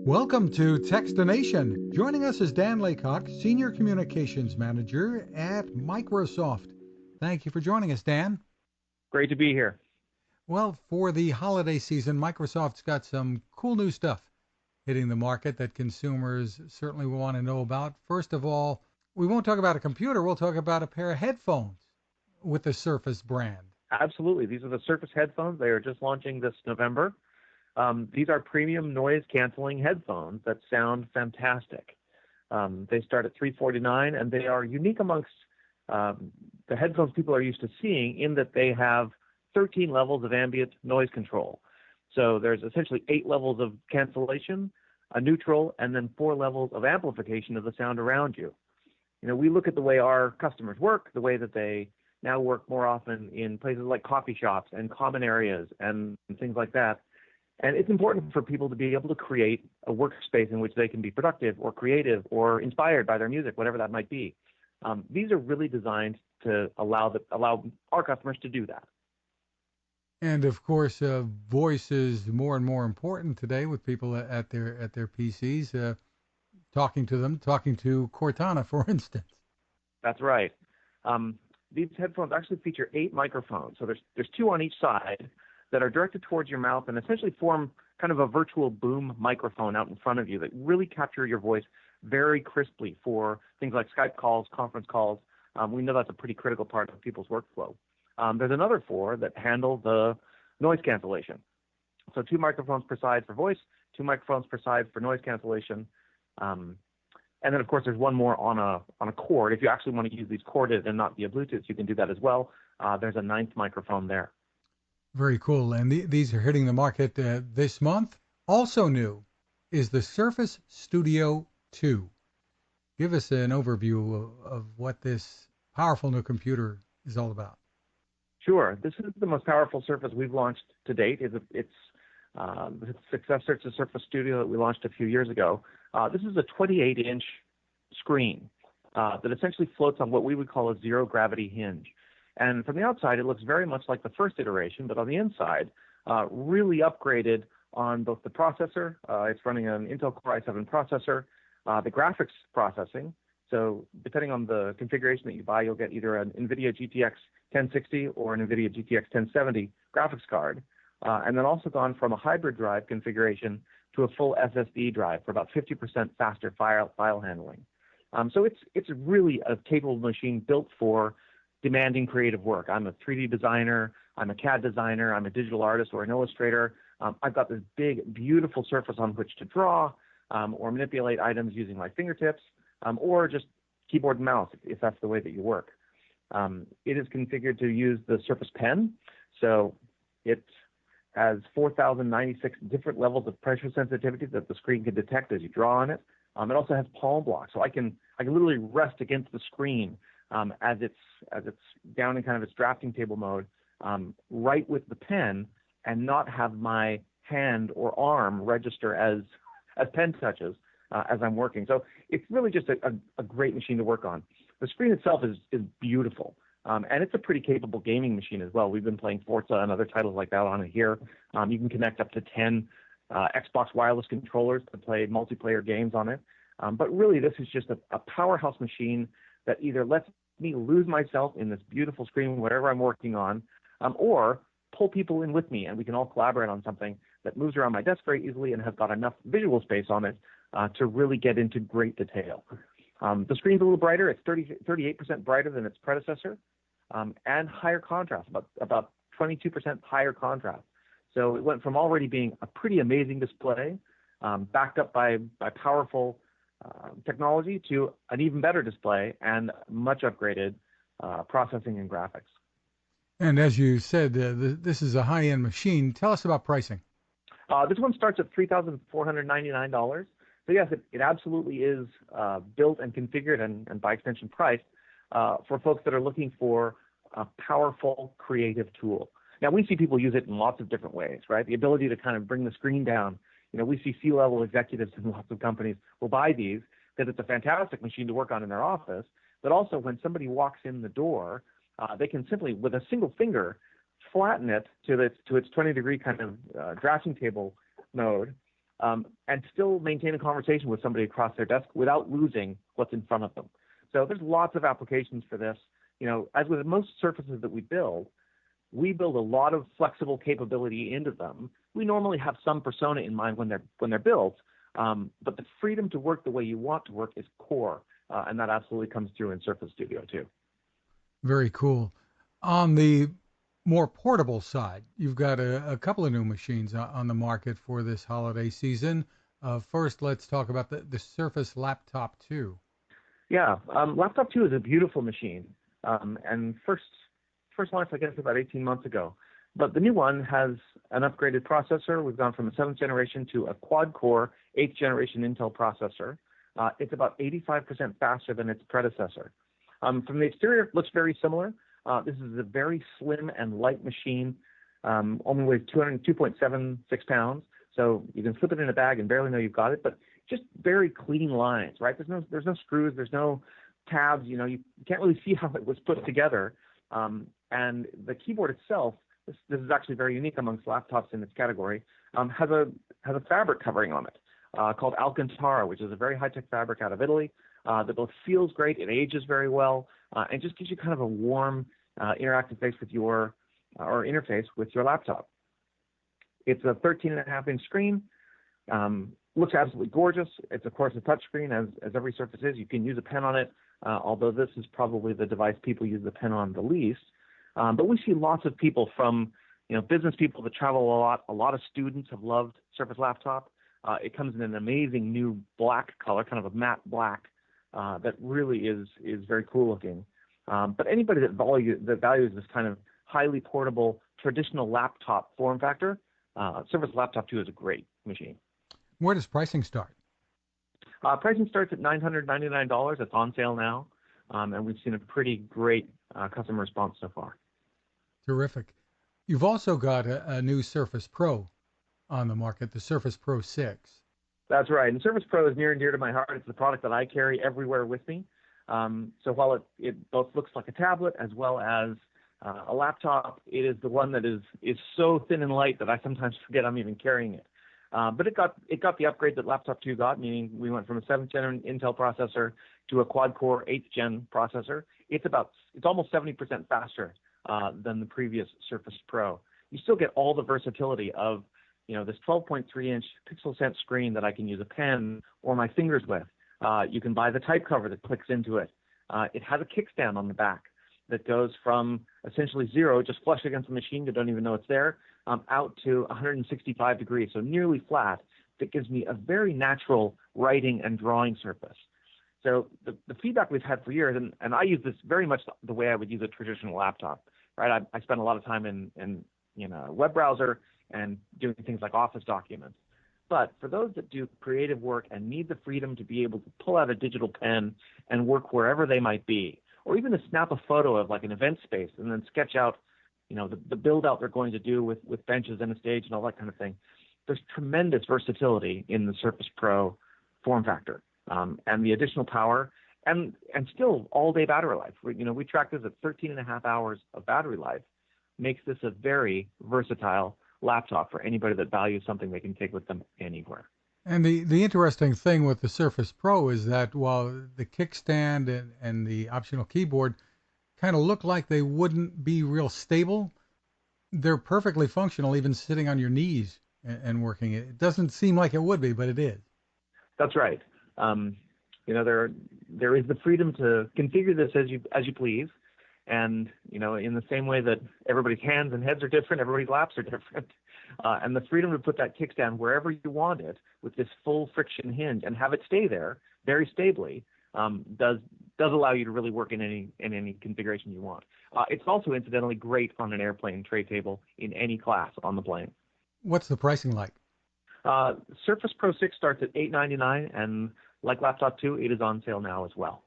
Welcome to Techstination. Joining us is Dan Laycock, Senior Communications Manager at Microsoft. Thank you for joining us, Dan. Great to be here. Well, for the holiday season, Microsoft's got some cool new stuff hitting the market that consumers certainly will want to know about. First of all, we won't talk about a computer, we'll talk about a pair of headphones with the Surface brand. Absolutely. These are the Surface headphones. They are just launching this November. These are premium noise-canceling headphones that sound fantastic. They start at $349, and they are unique amongst the headphones people are used to seeing in that they have 13 levels of ambient noise control. So there's essentially 8 levels of cancellation, a neutral, and then 4 levels of amplification of the sound around you. You know, we look at the way our customers work, the way that they now work more often in places like coffee shops and common areas and things like that. And it's important for people to be able to create a workspace in which they can be productive or creative or inspired by their music, whatever that might be. These are really designed to allow our customers to do that. And of course, voice is more and more important today with people at their PCs, talking to them, talking to Cortana, for instance. That's right. These headphones actually feature 8 microphones. So there's 2 on each side that are directed towards your mouth and essentially form kind of a virtual boom microphone out in front of you that really capture your voice very crisply for things like Skype calls, conference calls. We know that's a pretty critical part of people's workflow. There's another 4 that handle the noise cancellation. So 2 microphones per side for voice, 2 microphones per side for noise cancellation. And then, of course, there's one more on a cord. If you actually want to use these corded and not via Bluetooth, you can do that as well. There's a 9th microphone there. Very cool. And these are hitting the market this month. Also new is the Surface Studio 2. Give us an overview of what this powerful new computer is all about. Sure. This is the most powerful Surface we've launched to date. It's the successor to Surface Studio that we launched a few years ago. This is a 28-inch screen that essentially floats on what we would call a zero-gravity hinge. And from the outside, it looks very much like the first iteration, but on the inside, really upgraded on both the processor. It's running an Intel Core i7 processor, the graphics processing. So depending on the configuration that you buy, you'll get either an NVIDIA GTX 1060 or an NVIDIA GTX 1070 graphics card. And then also gone from a hybrid drive configuration to a full SSD drive for about 50% faster file handling. So it's really a capable machine built for demanding creative work. I'm a 3D designer, I'm a CAD designer, I'm a digital artist or an illustrator. I've got this big, beautiful surface on which to draw or manipulate items using my fingertips or just keyboard and mouse if that's the way that you work. It is configured to use the Surface Pen, so it has 4,096 different levels of pressure sensitivity that the screen can detect as you draw on it. It also has palm block, so I can literally rest against the screen as it's down in kind of its drafting table mode, right with the pen, and not have my hand or arm register as pen touches as I'm working. So it's really just a great machine to work on. The screen itself is beautiful, and it's a pretty capable gaming machine as well. We've been playing Forza and other titles like that on it here. You can connect up to 10 Xbox wireless controllers to play multiplayer games on it. But really, this is just a powerhouse machine that either lets me lose myself in this beautiful screen, whatever I'm working on, or pull people in with me, and we can all collaborate on something that moves around my desk very easily and has got enough visual space on it to really get into great detail. The screen's a little brighter. It's 38% brighter than its predecessor, and higher contrast, about 22% higher contrast. So it went from already being a pretty amazing display, backed up by powerful technology, to an even better display and much upgraded processing and graphics. And as you said, this is a high-end machine. Tell us about pricing. This one starts at $3,499. So yes, it absolutely is built and configured and by extension priced for folks that are looking for a powerful creative tool. Now, we see people use it in lots of different ways, right? The ability to kind of bring the screen down. You know, we see C-level executives in lots of companies will buy these because it's a fantastic machine to work on in their office. But also when somebody walks in the door, they can simply, with a single finger, flatten it to its 20-degree kind of drafting table mode, and still maintain a conversation with somebody across their desk without losing what's in front of them. So there's lots of applications for this. As with most surfaces that we build a lot of flexible capability into them. We normally have some persona in mind when they're built, but the freedom to work the way you want to work is core, and that absolutely comes through in Surface Studio too. Very cool. On the more portable side, you've got a couple of new machines on the market for this holiday season. First, let's talk about the Surface Laptop 2. Yeah, Laptop 2 is a beautiful machine, and first launched, I guess, about 18 months ago. But the new one has an upgraded processor. We've gone from a 7th generation to a quad-core 8th generation Intel processor. It's about 85% faster than its predecessor. From the exterior, it looks very similar. This is a very slim and light machine, only weighs 2.76 pounds. So you can slip it in a bag and barely know you've got it, but just very clean lines, right? There's no screws, there's no tabs. You can't really see how it was put together. And the keyboard itself, this is actually very unique amongst laptops in its category, has a fabric covering on it called Alcantara, which is a very high-tech fabric out of Italy that both feels great, it ages very well, and just gives you kind of a warm interactive face with your interface with your laptop. It's a 13.5-inch screen. Looks absolutely gorgeous. It's, of course, a touch screen, as every Surface is. You can use a pen on it, although this is probably the device people use the pen on the least. But we see lots of people from, business people that travel a lot. A lot of students have loved Surface Laptop. It comes in an amazing new black color, kind of a matte black, that really is very cool looking. But anybody that values this kind of highly portable, traditional laptop form factor, Surface Laptop 2 is a great machine. Where does pricing start? Pricing starts at $999. It's on sale now, and we've seen a pretty great customer response so far. Terrific. You've also got a new Surface Pro on the market, the Surface Pro 6. That's right. And Surface Pro is near and dear to my heart. It's the product that I carry everywhere with me. So while it both looks like a tablet as well as a laptop, it is the one that is so thin and light that I sometimes forget I'm even carrying it. But it got the upgrade that Laptop 2 got, meaning we went from a 7th gen Intel processor to a quad-core 8th gen processor. It's almost 70% faster than the previous Surface Pro. You still get all the versatility of this 12.3-inch pixel sense screen that I can use a pen or my fingers with. You can buy the type cover that clicks into it. It has a kickstand on the back that goes from essentially zero, just flush against the machine, you don't even know it's there, out to 165 degrees, so nearly flat. That gives me a very natural writing and drawing surface. So the feedback we've had for years, and I use this very much the way I would use a traditional laptop, right? I spend a lot of time in a web browser and doing things like Office documents. But for those that do creative work and need the freedom to be able to pull out a digital pen and work wherever they might be, or even to snap a photo of like an event space and then sketch out, the build out they're going to do with benches and a stage and all that kind of thing. There's tremendous versatility in the Surface Pro form factor, and the additional power and still all day battery life. We track this at 13.5 hours of battery life, makes this a very versatile laptop for anybody that values something they can take with them anywhere. And the interesting thing with the Surface Pro is that while the kickstand and the optional keyboard kind of look like they wouldn't be real stable, they're perfectly functional even sitting on your knees and working. It doesn't seem like it would be, but it is. That's right. There is the freedom to configure this as you please. And, in the same way that everybody's hands and heads are different, everybody's laps are different. And the freedom to put that kickstand wherever you want it with this full friction hinge and have it stay there very stably does allow you to really work in any configuration you want. It's also incidentally great on an airplane tray table in any class on the plane. What's the pricing like? Surface Pro 6 starts at $899, and like Laptop 2, it is on sale now as well.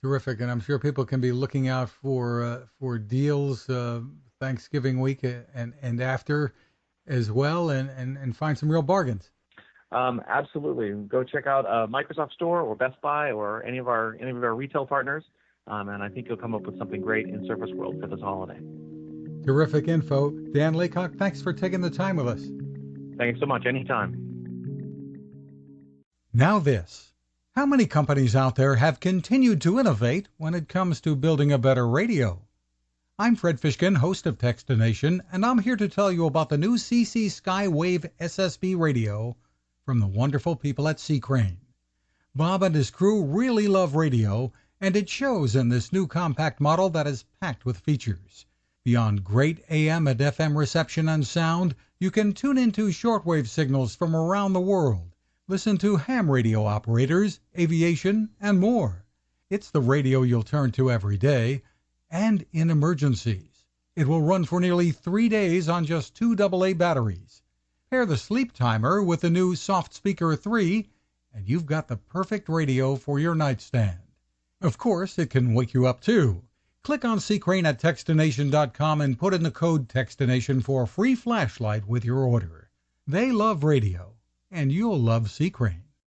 Terrific, and I'm sure people can be looking out for deals Thanksgiving week and after as well, and find some real bargains. Absolutely, go check out Microsoft Store or Best Buy or any of our retail partners, and I think you'll come up with something great in Surface World for this holiday. Terrific info, Dan Laycock. Thanks for taking the time with us. Thanks so much. Anytime. Now this. How many companies out there have continued to innovate when it comes to building a better radio? I'm Fred Fishkin, host of Techstination, and I'm here to tell you about the new CC Skywave SSB radio from the wonderful people at C. Crane. Bob and his crew really love radio, and it shows in this new compact model that is packed with features. Beyond great AM and FM reception and sound, you can tune into shortwave signals from around the world, listen to ham radio operators, aviation, and more. It's the radio you'll turn to every day, and in emergencies. It will run for nearly 3 days on just 2 AA batteries. Pair the sleep timer with the new Soft Speaker 3, and you've got the perfect radio for your nightstand. Of course, it can wake you up too. Click on Crane at Techstination.com and put in the code Techstination for a free flashlight with your order. They love radio, and you'll love Crane.